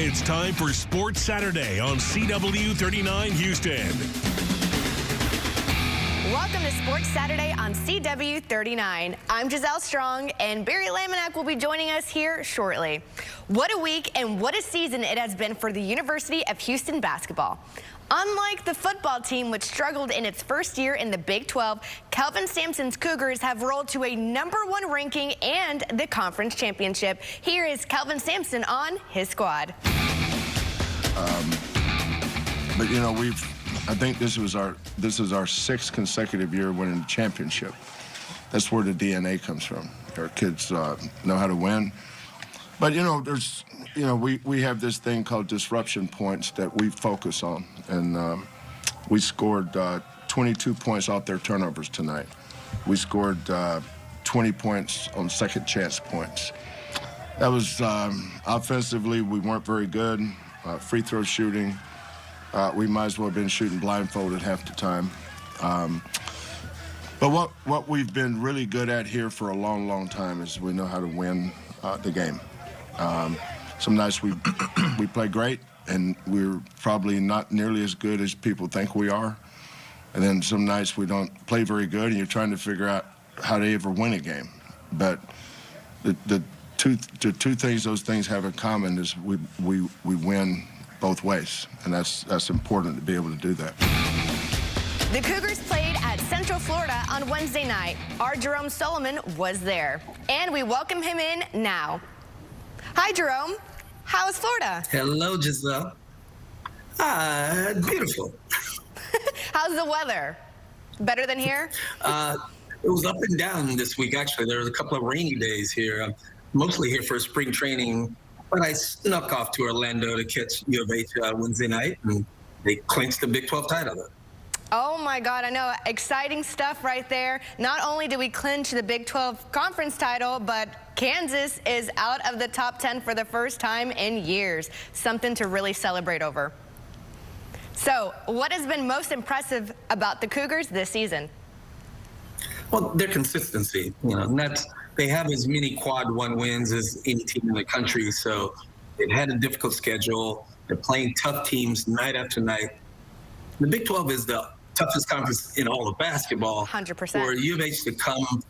It's time for Sports Saturday on CW 39 Houston. Welcome to Sports Saturday on CW 39. I'm Giselle Strong, and Barry Laminack will be joining us here shortly. What a week and what a season it has been for the University of Houston basketball. Unlike the football team, which struggled in its first year in the Big 12, Kelvin Sampson's Cougars have rolled to a #1 ranking and the conference championship. Here is Kelvin Sampson on his squad. But you know, I think this is our sixth consecutive year winning the championship. That's where the DNA comes from. Our kids know how to win. But you know, we have this thing called disruption points that we focus on, and we scored 22 points off their turnovers tonight. We scored 20 points on second chance points. That was offensively, we weren't very good. Free throw shooting, we might as well have been shooting blindfolded half the time. But what we've been really good at here for a long time is we know how to win the game. Some nights we play great, and we're probably not nearly as good as people think we are. And then some nights we don't play very good, and you're trying to figure out how to ever win a game. But the two things those things have in common is we win both ways, and that's important to be able to do that. The Cougars played at Central Florida on Wednesday night. Our Jerome Solomon was there, and we welcome him in now. Hi, Jerome. How is Florida? Hello, Giselle. Beautiful. How's the weather? Better than here? It was up and down this week, actually. There was a couple of rainy days here. I'm mostly here for spring training, but I snuck off to Orlando to catch U of H Wednesday night, and they clinched the Big 12 title. Oh my God, I know. Exciting stuff right there. Not only did we clinch the Big 12 conference title, but Kansas is out of the top 10 for the first time in years. Something to really celebrate over. So, what has been most impressive about the Cougars this season? Well, their consistency. You know, and that's, they have as many quad one wins as any team in the country, so they've had a difficult schedule. They're playing tough teams night after night. The Big 12 is the toughest conference in all of basketball. 100%. For U of H to come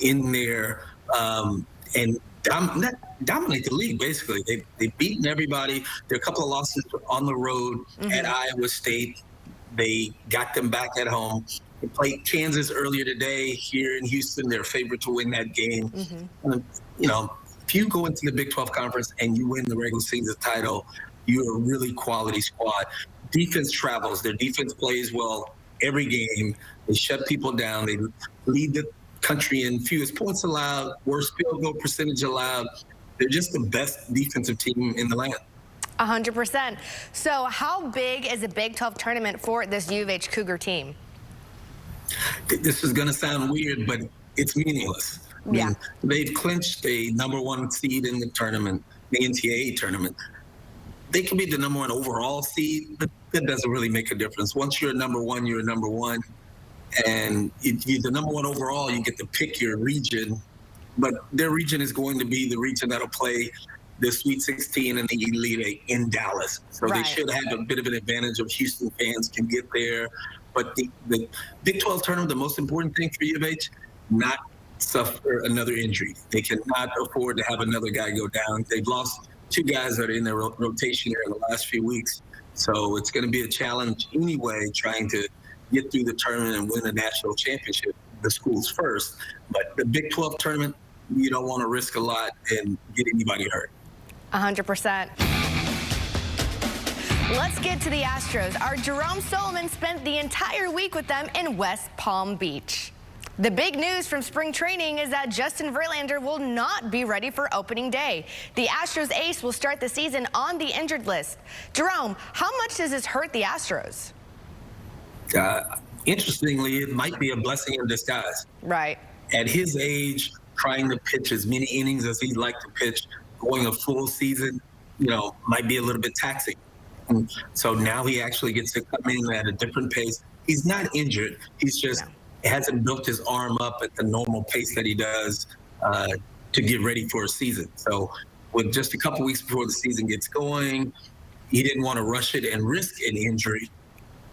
in there and dominate the league, basically. They've beaten everybody. There are a couple of losses on the road at Iowa State. They got them back at home. They played Kansas earlier today here in Houston. They're favored to win that game. You know, if you go into the Big 12 conference and you win the regular season title, you're a really quality squad. Defense travels. Their defense plays well every game. They shut people down. They lead the country in fewest points allowed, worst field goal percentage allowed. They're just the best defensive team in the land. 100%. So how big is a Big 12 tournament for this U of H Cougar team? This is going to sound weird, but it's meaningless. I mean, they've clinched a #1 seed in the tournament, the NCAA tournament. They can be the #1 overall seed, but that doesn't really make a difference. Once you're a #1, you're a #1. And if you're the #1 overall, you get to pick your region. But their region is going to be the region that'll play the Sweet 16 and the Elite Eight in Dallas. So they should have a bit of an advantage of Houston fans can get there. But the Big 12 tournament, the most important thing for U of H, not suffer another injury. They cannot afford to have another guy go down. They've lost 2 guys that are in their rotation here in the last few weeks. So it's going to be a challenge anyway, trying to get through the tournament and win a national championship, the schools first. But the Big 12 tournament, you don't want to risk a lot and get anybody hurt. 100%. Let's get to the Astros. Our Jerome Solomon spent the entire week with them in West Palm Beach. The big news from spring training is that Justin Verlander will not be ready for opening day. The Astros ace will start the season on the injured list. Jerome, how much does this hurt the Astros? Interestingly, it might be a blessing in disguise. Right. At his age, trying to pitch as many innings as he'd like to pitch, going a full season, you know, might be a little bit taxing. And so now he actually gets to come in at a different pace. He's not injured. He's just hasn't built his arm up at the normal pace that he does to get ready for a season. So with just a couple weeks before the season gets going. He didn't want to rush it and risk an injury.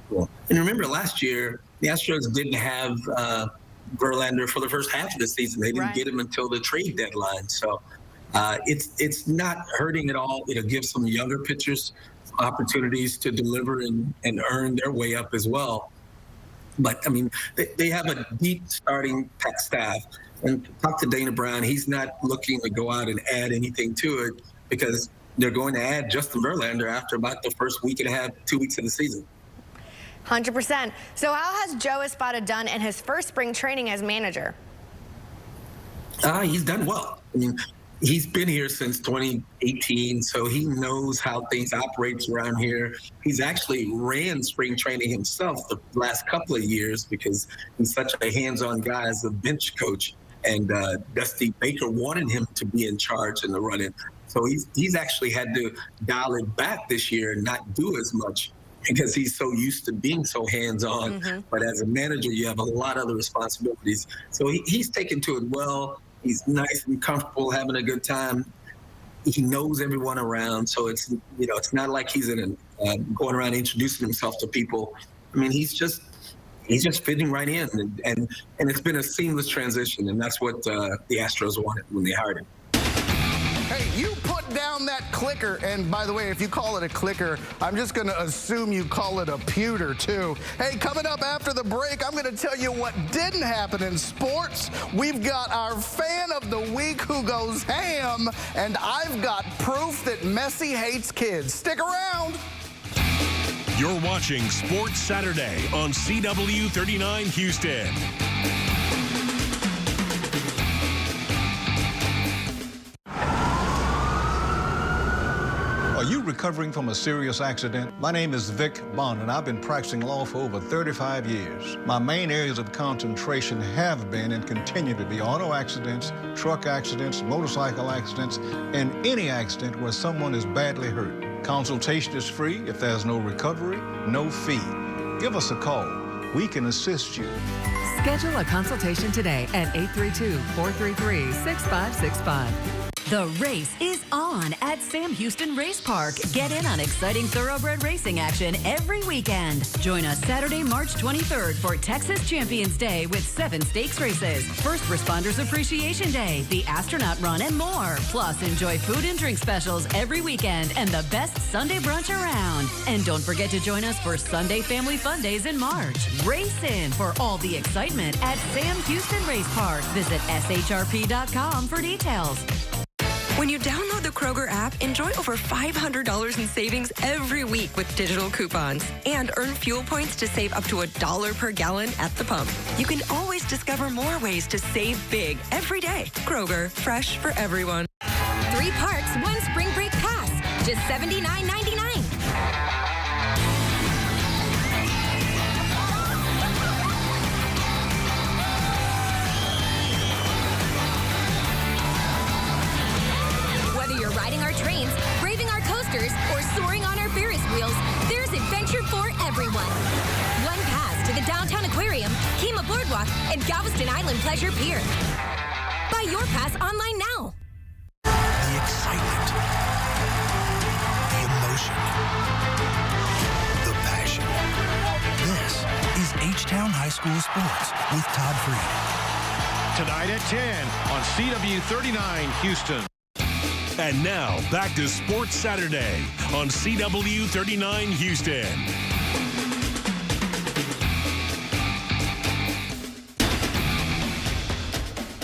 And remember, last year, the Astros didn't have Verlander for the first half of the season. They didn't get him until the trade deadline. So it's not hurting at all. It'll give some younger pitchers opportunities to deliver and earn their way up as well. But, I mean, they have a deep starting staff. And talk to Dana Brown. He's not looking to go out and add anything to it because they're going to add Justin Verlander after about the first week and a half, 2 weeks of the season. 100%. So how has Joe Espada done in his first spring training as manager? He's done well. I mean, he's been here since 2018, so he knows how things operate around here. He's actually ran spring training himself the last couple of years because he's such a hands-on guy as a bench coach. And Dusty Baker wanted him to be in charge in the run-in. So he's actually had to dial it back this year and not do as much because he's so used to being so hands-on. Mm-hmm. But as a manager, you have a lot of other responsibilities. So he's taken to it well. He's nice and comfortable, having a good time. He knows everyone around. So it's not like he's going around introducing himself to people. I mean, he's just fitting right in, and it's been a seamless transition, and that's what the Astros wanted when they hired him. Hey, you put down that clicker, and by the way, if you call it a clicker, I'm just going to assume you call it a pewter, too. Hey, coming up after the break, I'm going to tell you what didn't happen in sports. We've got our fan of the week who goes ham, and I've got proof that Messi hates kids. Stick around. You're watching Sports Saturday on CW 39 Houston. Are you recovering from a serious accident? My name is Vic Bond, and I've been practicing law for over 35 years. My main areas of concentration have been and continue to be auto accidents, truck accidents, motorcycle accidents, and any accident where someone is badly hurt. Consultation is free. If there's no recovery, no fee. Give us a call. We can assist you. Schedule a consultation today at 832-433-6565. The race is on at Sam Houston Race Park. Get in on exciting thoroughbred racing action every weekend. Join us Saturday, March 23rd for Texas Champions Day with 7 stakes races, First Responders Appreciation Day, the Astronaut Run, and more. Plus, enjoy food and drink specials every weekend and the best Sunday brunch around. And don't forget to join us for Sunday Family Fun Days in March. Race in for all the excitement at Sam Houston Race Park. Visit shrp.com for details. When you download the Kroger app, enjoy over $500 in savings every week with digital coupons and earn fuel points to save up to $1 per gallon at the pump. You can always discover more ways to save big every day. Kroger, fresh for everyone. 3 parks, 1 spring break pass, just $79.99. Riding our trains, braving our coasters, or soaring on our Ferris wheels, there's adventure for everyone. 1 pass to the Downtown Aquarium, Kemah Boardwalk, and Galveston Island Pleasure Pier. Buy your pass online now. The excitement, the emotion, the passion. This is H-Town High School Sports with Todd Freed. Tonight at 10 on CW 39 Houston. And now, back to Sports Saturday on CW 39 Houston.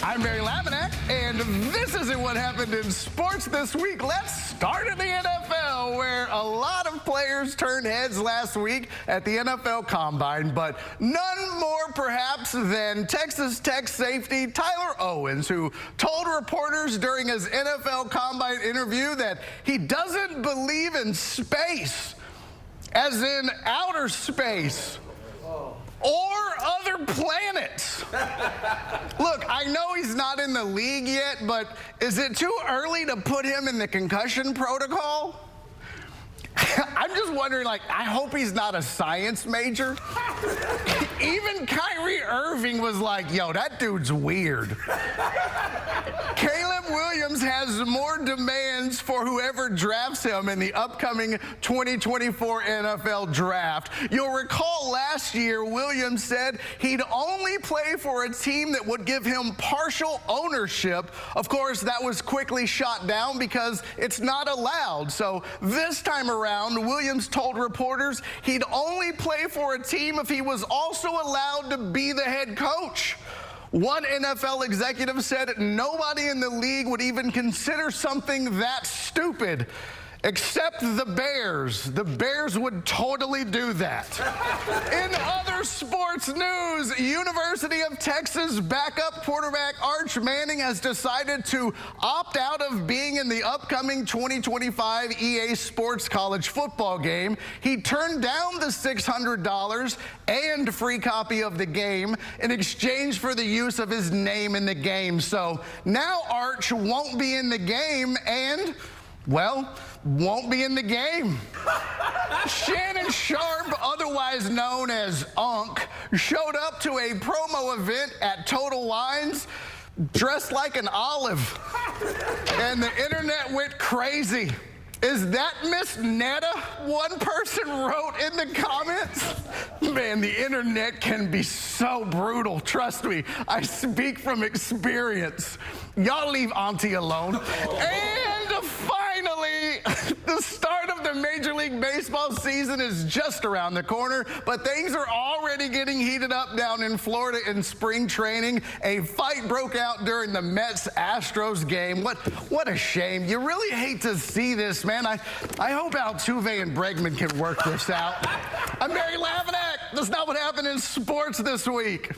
I'm Barry Laminack, and this isn't what happened in sports this week. Let's start in the NFL, where a lot of players turned heads last week at the NFL Combine, but none more perhaps than Texas Tech safety Tyler Owens, who told reporters during his NFL Combine interview that he doesn't believe in space, as in outer space. Or other planets. Look, I know he's not in the league yet, but is it too early to put him in the concussion protocol? I'm just wondering, I hope he's not a science major. Even Kyrie Irving was like, yo, that dude's weird. Caleb Williams has more demands for whoever drafts him in the upcoming 2024 NFL Draft. You'll recall last year, Williams said he'd only play for a team that would give him partial ownership. Of course, that was quickly shot down because it's not allowed. So this time around, Williams told reporters he'd only play for a team if he was also allowed to be the head coach. One NFL executive said nobody in the league would even consider something that stupid. Except the Bears. The Bears would totally do that. In other sports news, University of Texas backup quarterback Arch Manning has decided to opt out of being in the upcoming 2025 EA Sports College football game. He turned down the $600 and free copy of the game in exchange for the use of his name in the game. So now Arch won't be in the game and, well, won't be in the game. Shannon Sharp, otherwise known as Unc, showed up to a promo event at Total Wines dressed like an olive. And the internet went crazy. Is that Miss Netta? One person wrote in the comments. Man, the internet can be so brutal. Trust me, I speak from experience. Y'all leave Auntie alone. And finally, the start of the Major League Baseball season is just around the corner, but things are already getting heated up down in Florida in spring training. A fight broke out during the Mets-Astros game. What a shame. You really hate to see this, man. I hope Altuve and Bregman can work this out. I'm Barry Laminack. That's not what happened in sports this week.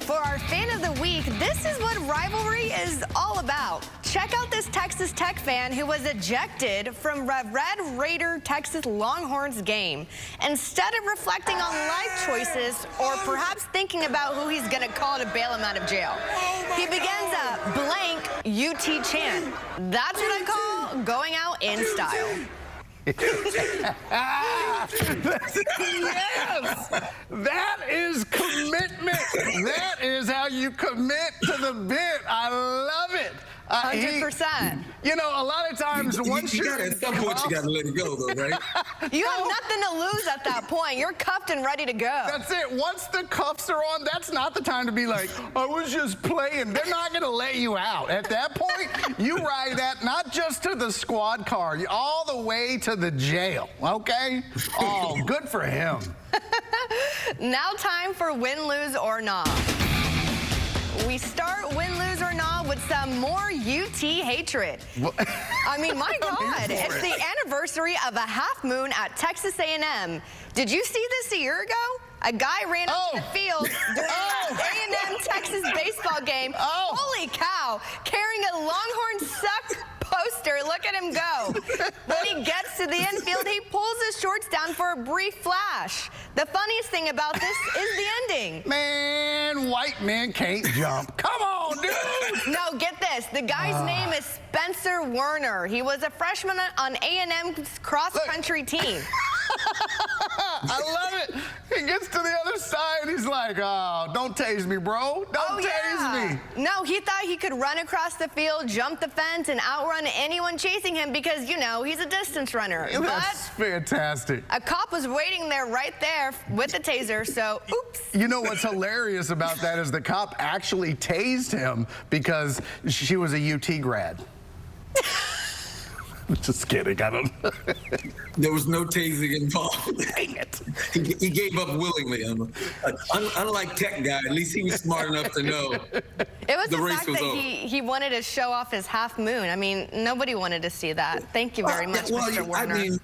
For our Fan of the Week, this is what rivalry is all about. Check out this Texas Tech fan who was ejected from Red Raider Texas Longhorns game. Instead of reflecting on life choices or perhaps thinking about who he's going to call to bail him out of jail, he begins a blank UT chant. That's what I call going out in style. Yes! That is commitment. That is how you commit to the bit. I love it. 100%. You know, a lot of times once you gotta, at some point you gotta let it go, though, right? You have nothing to lose at that point. You're cuffed and ready to go. That's it. Once the cuffs are on, that's not the time to be like, I was just playing. They're not gonna let you out. At that point, you ride that not just to the squad car, all the way to the jail. Okay? Oh, good for him. Now time for Win, Lose, or Nah. We start Win, Lose, or Nah with some more UT hatred. I mean, my God, it's the anniversary of a half moon at Texas A&M. Did you see this a year ago? A guy ran up to the field during an A&M Texas baseball game. Holy cow, carrying a Longhorn Suck poster. Look at him go. When he gets to the infield, he pulls his shorts down for a brief flash. The funniest thing about this is the ending. Man, white men can't jump. Come on, dude. No, get this. The guy's name is Spencer Werner. He was a freshman on A&M's cross-country team. I love it. He gets to the other side. He's like, oh, don't tase me, bro. Don't tase me. No, he thought he could run across the field, jump the fence, and outrun anyone chasing him because, you know, he's a distance runner. That's fantastic. A cop was waiting there right there with a taser, so oops. You know what's hilarious about that is the cop actually tased him because she was a UT grad. Just kidding, I don't know. There was no tasing involved. Dang it. He gave up willingly. Unlike Tech guy, at least he was smart enough to know it was the race fact was that over. he wanted to show off his half moon. I mean, nobody wanted to see that. Thank you very much, Mr. Werner. I mean,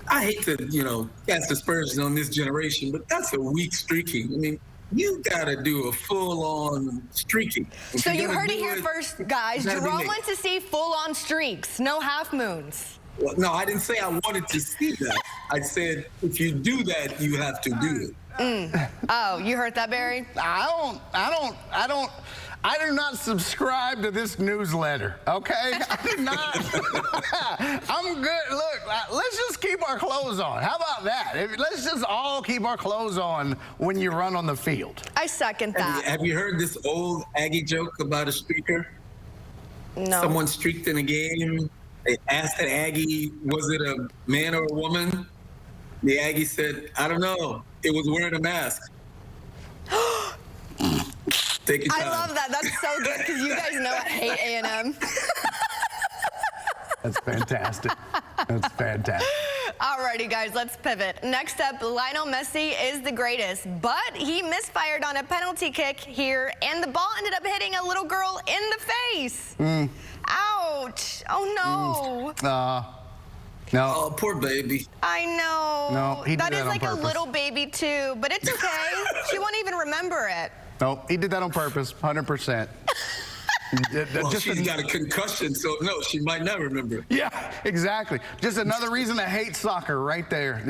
I hate to, you know, cast aspersions on this generation, but that's a weak streaking. I mean, you gotta do a full-on streaking. So you heard it here first, guys. Jerome wants to see full-on streaks, no half moons. Well, no, I didn't say I wanted to see that. I said if you do that, you have to do it. Oh, you heard that, Barry? I do not subscribe to this newsletter, okay? I do not. I'm good. Look, let's just keep our clothes on. How about that? Let's just all keep our clothes on when you run on the field. I second that. Have you heard this old Aggie joke about a streaker? No. Someone streaked in a game. They asked an Aggie, was it a man or a woman? The Aggie said, I don't know. It was wearing a mask. Take your time. I love that. That's so good because you guys know I hate A&M. That's fantastic. That's fantastic. Alrighty, guys, let's pivot. Next up, Lionel Messi is the greatest, but he misfired on a penalty kick here, and the ball ended up hitting a little girl in the face. Ouch. Oh, no. No. Oh, poor baby. I know. No, he did that is on like purpose. a little baby, too, but it's okay. She won't even remember it. No, he did that on purpose, 100%. Well, she's got a concussion, so no, she might not remember. Yeah, exactly. Just another reason to hate soccer right there.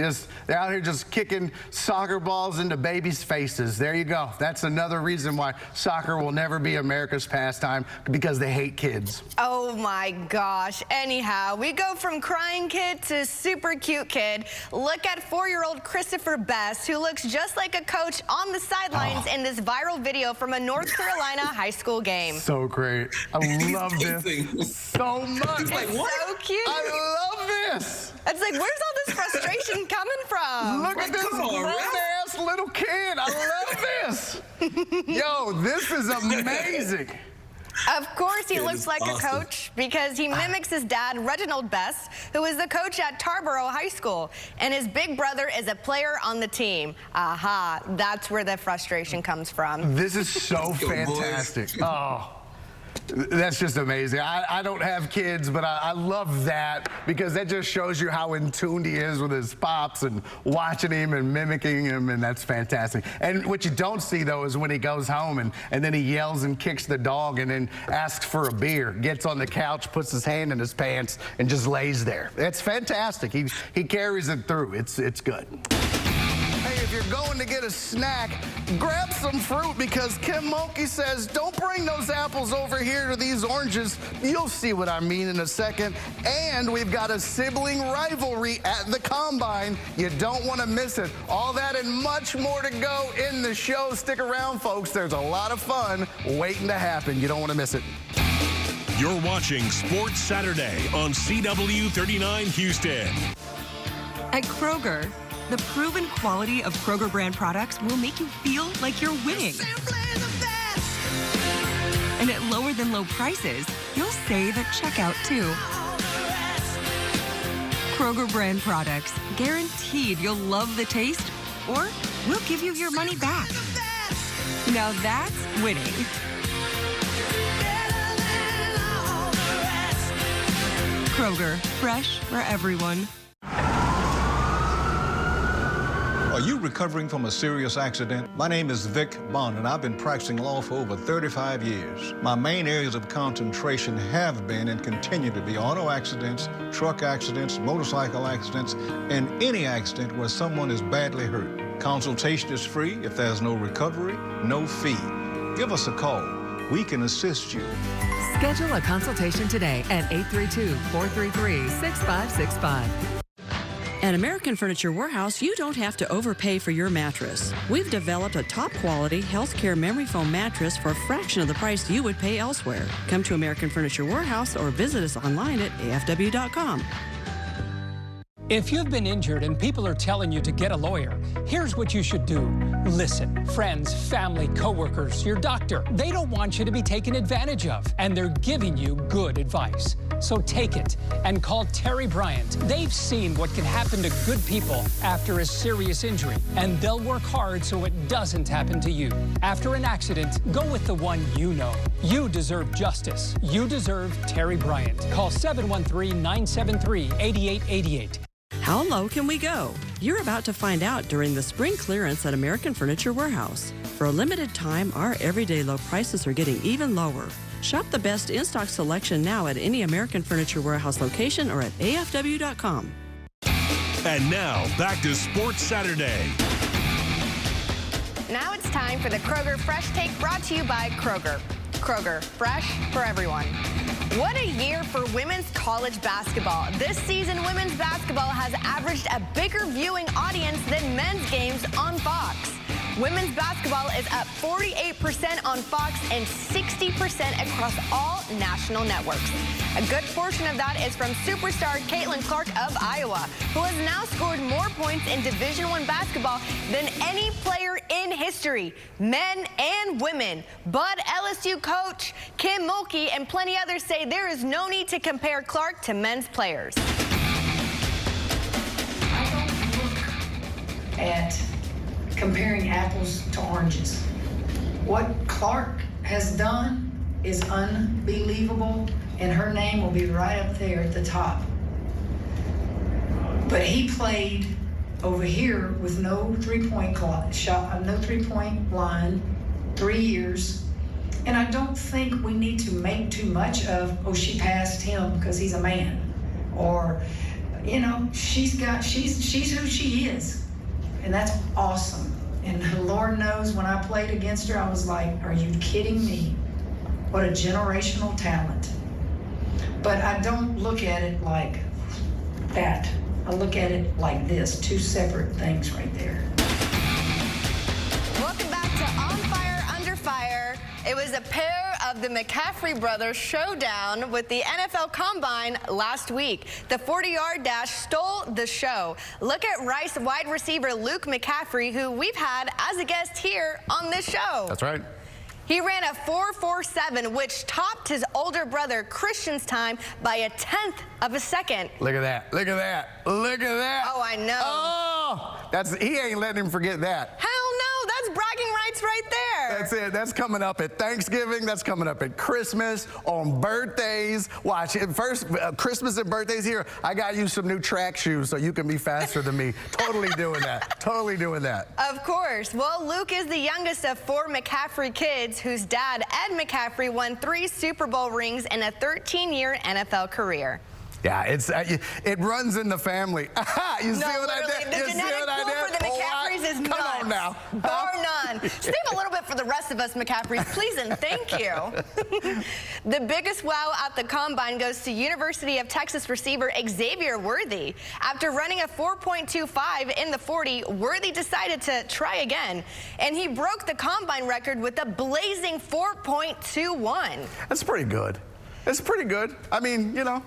They're out here just kicking soccer balls into babies' faces. There you go. That's another reason why soccer will never be America's pastime, because they hate kids. Oh my gosh. Anyhow, we go from crying kid to super cute kid. Look at 4-year-old Christopher Best, who looks just like a coach on the sidelines in this viral video from a North Carolina high school game. So great. I love this so much. He's like, what? So cute. I love this. It's like, where's all this frustration coming from? Look at this grown-ass little kid. I love this. Yo, this is amazing. Of course he looks like awesome. a coach because he mimics his dad, Reginald Best, who is the coach at Tarboro High School, and his big brother is a player on the team. Aha, that's where the frustration comes from. This is so fantastic. Oh. That's just amazing. I don't have kids, but I love that because that just shows you how in tune he is with his pops and watching him and mimicking him, and that's fantastic. And what you don't see, though, is when he goes home and then he yells and kicks the dog and then asks for a beer, gets on the couch, puts his hand in his pants, and just lays there. It's fantastic. He carries it through. It's good. Hey, if you're going to get a snack, grab some fruit because Kim Mulkey says, don't bring those apples over here to these oranges. You'll see what I mean in a second. And we've got a sibling rivalry at the Combine. You don't want to miss it. All that and much more to go in the show. Stick around, folks. There's a lot of fun waiting to happen. You don't want to miss it. You're watching Sports Saturday on CW 39 Houston. At Kroger, the proven quality of Kroger brand products will make you feel like you're winning. And at lower than low prices, you'll save at checkout too. Kroger brand products, guaranteed you'll love the taste, or we'll give you your money back. Now that's winning. Kroger, fresh for everyone. Are you recovering from a serious accident? My name is Vic Bond, and I've been practicing law for over 35 years. My main areas of concentration have been and continue to be auto accidents, truck accidents, motorcycle accidents, and any accident where someone is badly hurt. Consultation is free. If there's no recovery, no fee. Give us a call. We can assist you. Schedule a consultation today at 832-433-6565. At American Furniture Warehouse, you don't have to overpay for your mattress. We've developed a top-quality healthcare memory foam mattress for a fraction of the price you would pay elsewhere. Come to American Furniture Warehouse or visit us online at afw.com. If you've been injured and people are telling you to get a lawyer, here's what you should do. Listen. Friends, family, coworkers, your doctor, they don't want you to be taken advantage of, and they're giving you good advice. So take it and call Terry Bryant. They've seen what can happen to good people after a serious injury, and they'll work hard so it doesn't happen to you. After an accident, go with the one you know. You deserve justice. You deserve Terry Bryant. Call 713-973-8888. How low can we go? You're about to find out during the spring clearance at American Furniture Warehouse. For a limited time, our everyday low prices are getting even lower. Shop the best in-stock selection now at any American Furniture Warehouse location or at afw.com. And now, back to Sports Saturday. Now it's time for the Kroger Fresh Take, brought to you by Kroger. Kroger, fresh for everyone. What a year for women's college basketball. This season, women's basketball has averaged a bigger viewing audience than men's games on Fox. Women's basketball is up 48% on Fox and 60% across all national networks. A good portion of that is from superstar Caitlin Clark of Iowa, who has now scored more points in Division I basketball than any player in history, men and women. But LSU coach Kim Mulkey and plenty others say there is no need to compare Clark to men's players. I don't look at comparing apples to oranges. What Clark has done is unbelievable, and her name will be right up there at the top. But he played over here with no three-point shot, no three-point line, 3 years. And I don't think we need to make too much of, oh, she passed him because he's a man. Or, you know, she's who she is. And that's awesome. And Lord knows when I played against her, I was like, are you kidding me? What a generational talent. But I don't look at it like that. I look at it like this, two separate things right there. Welcome back to On Fire, Under Fire. It was a pair of the McCaffrey brothers showdown with the NFL Combine last week. The 40-yard dash stole the show. Look at Rice wide receiver Luke McCaffrey, who we've had as a guest here on this show. That's right. He ran a 4.47, which topped his older brother Christian's time by a 1/10 of a second. Look at that. Look at that. Look at that. Oh, I know. Oh, he ain't letting him forget that. Hell no, that's bragging rights right there. That's it. That's coming up at Thanksgiving. That's coming up at Christmas, on birthdays. Watch, first Christmas and birthdays here, I got you some new track shoes so you can be faster than me. Totally doing that. Totally doing that. Of course. Well, Luke is the youngest of 4 McCaffrey kids whose dad, Ed McCaffrey, won 3 Super Bowl rings in a 13-year NFL career. Yeah, it runs in the family. You see what I did? The genetic pool for the McCaffreys is nuts. Come on now. Bar none. Save a little bit for the rest of us McCaffreys, please and thank you. The biggest wow at the Combine goes to University of Texas receiver Xavier Worthy. After running a 4.25 in the 40, Worthy decided to try again, and he broke the Combine record with a blazing 4.21. That's pretty good. It's pretty good. I mean, you know,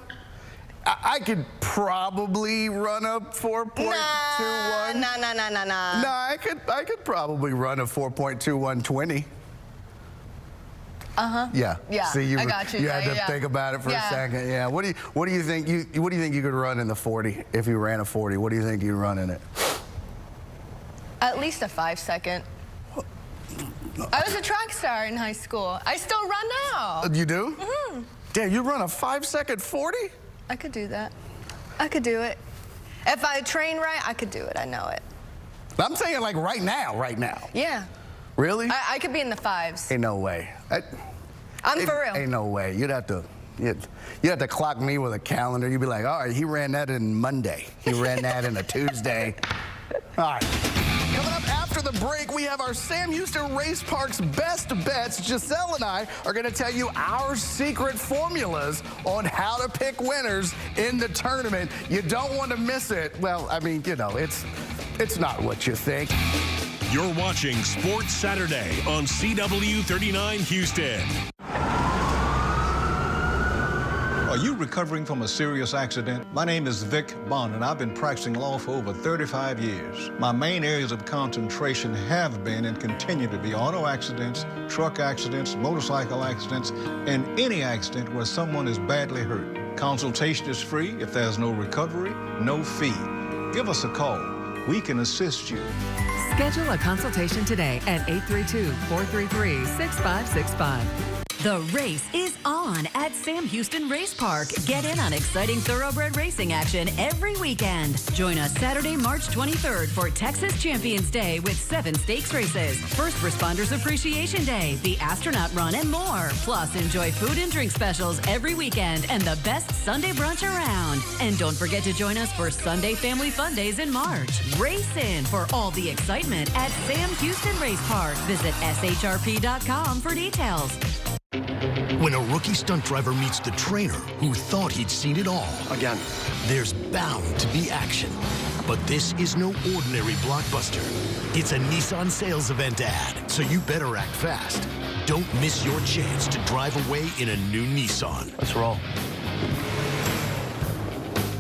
I could probably run a 4.21. No. No, I could probably run a 4.2120. Yeah. See, I got you. You had to think about it for a second. Yeah. What do you think you could run in the 40 if you ran a 40? What do you think you'd run in it? At least a 5-second. I was a track star in high school. I still run now. You do? Mm-hmm. Damn, you run a 5-second 40? I could do that. I could do it. If I train right, I could do it. I know it. I'm saying like right now. Yeah. Really? I could be in the 5s. Ain't no way. I'm for real. Ain't no way. You'd have to clock me with a calendar. You'd be like, all right, he ran that in Monday. He ran that in a Tuesday. All right. Coming up after the break, we have our Sam Houston Race Park's best bets. Giselle and I are going to tell you our secret formulas on how to pick winners in the tournament. You don't want to miss it. Well, I mean, you know, it's not what you think. You're watching Sports Saturday on CW 39 Houston. Are you recovering from a serious accident? My name is Vic Bond, and I've been practicing law for over 35 years. My main areas of concentration have been and continue to be auto accidents, truck accidents, motorcycle accidents, and any accident where someone is badly hurt. Consultation is free. If there's no recovery, no fee. Give us a call. We can assist you. Schedule a consultation today at 832-433-6565. The race is on at Sam Houston Race Park. Get in on exciting thoroughbred racing action every weekend. Join us Saturday, March 23rd for Texas Champions Day with 7 stakes races, First Responders Appreciation Day, the Astronaut Run, and more. Plus, enjoy food and drink specials every weekend and the best Sunday brunch around. And don't forget to join us for Sunday Family Fun Days in March. Race in for all the excitement at Sam Houston Race Park. Visit shrp.com for details. When a rookie stunt driver meets the trainer who thought he'd seen it all. Again. There's bound to be action. But this is no ordinary blockbuster. It's a Nissan sales event ad, so you better act fast. Don't miss your chance to drive away in a new Nissan. Let's roll.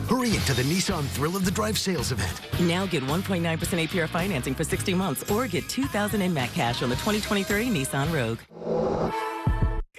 Hurry into the Nissan Thrill of the Drive sales event. Now get 1.9% APR financing for 60 months or get $2,000 in MAC cash on the 2023 Nissan Rogue.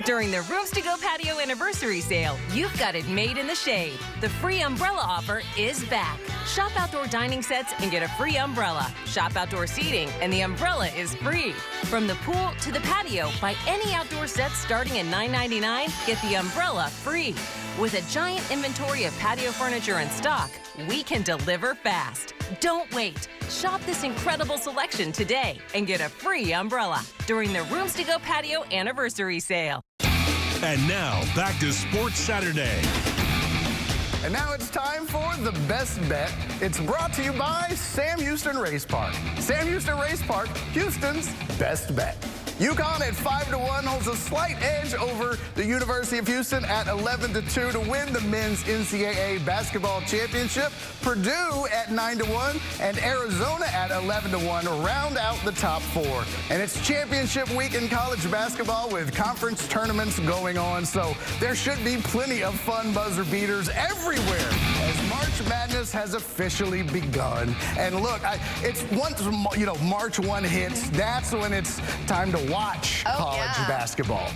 During the Rooms to Go Patio Anniversary Sale, you've got it made in the shade. The free umbrella offer is back. Shop outdoor dining sets and get a free umbrella. Shop outdoor seating and the umbrella is free. From the pool to the patio, buy any outdoor sets starting at $9.99, get the umbrella free. With a giant inventory of patio furniture in stock, we can deliver fast. Don't wait. Shop this incredible selection today and get a free umbrella during the Rooms to Go Patio Anniversary Sale. And now, back to Sports Saturday. And now it's time for the best bet. It's brought to you by Sam Houston Race Park. Sam Houston Race Park, Houston's best bet. UConn at 5-1 holds a slight edge over the University of Houston at 11-2 to win the men's NCAA basketball championship. Purdue at 9-1 and Arizona at 11-1 round out the top 4. And it's championship week in college basketball with conference tournaments going on, so there should be plenty of fun buzzer beaters everywhere as March Madness has officially begun. And look, it's once March 1 hits, that's when it's time to watch college basketball.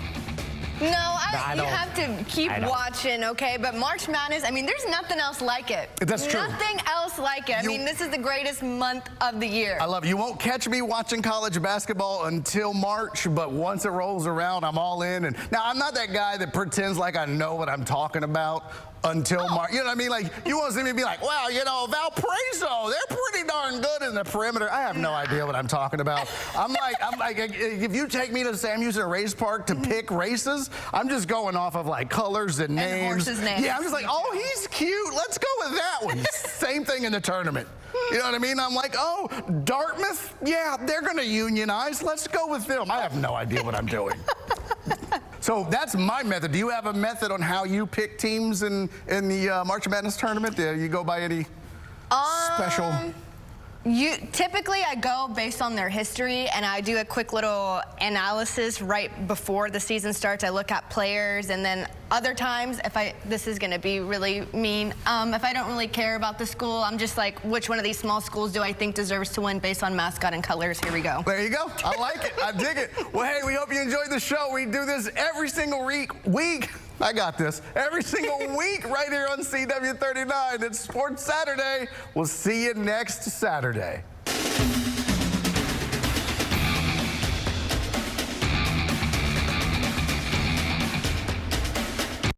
No, you have to keep watching, okay? But March Madness, I mean, there's nothing else like it. That's true. Nothing else like it. I mean, this is the greatest month of the year. I love it. You won't catch me watching college basketball until March, but once it rolls around, I'm all in. And now, I'm not that guy that pretends like I know what I'm talking about until March. You know what I mean? Like, you want to see me be like, wow, Valparaiso, they're pretty darn good in the perimeter. I have no idea what I'm talking about. I'm like, if you take me to Sam Houston Race Park to pick races, I'm just going off of like colors and names. And horses' names. Yeah, I'm just like, oh, he's cute. Let's go with that one. Same thing in the tournament. You know what I mean? I'm like, oh, Dartmouth, yeah, they're going to unionize. Let's go with them. I have no idea what I'm doing. So that's my method. Do you have a method on how you pick teams in the March Madness tournament? Do you go by any special? Typically, I go based on their history, and I do a quick little analysis right before the season starts. I look at players, and then other times, this is going to be really mean, if I don't really care about the school, I'm just like, which one of these small schools do I think deserves to win based on mascot and colors? Here we go. There you go. I like it. I dig it. Well, hey, we hope you enjoyed the show. We do this every single week. I got this. Every single week right here on CW39. It's Sports Saturday. We'll see you next Saturday.